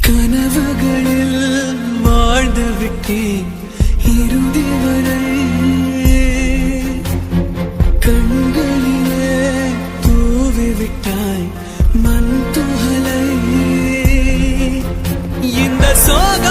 கனவுகளில் வாழ்ந்து விட்டேன் இறுதி வரை. கண்களிலே தூவி விட்டாய் மண் துகளை. இந்த சோக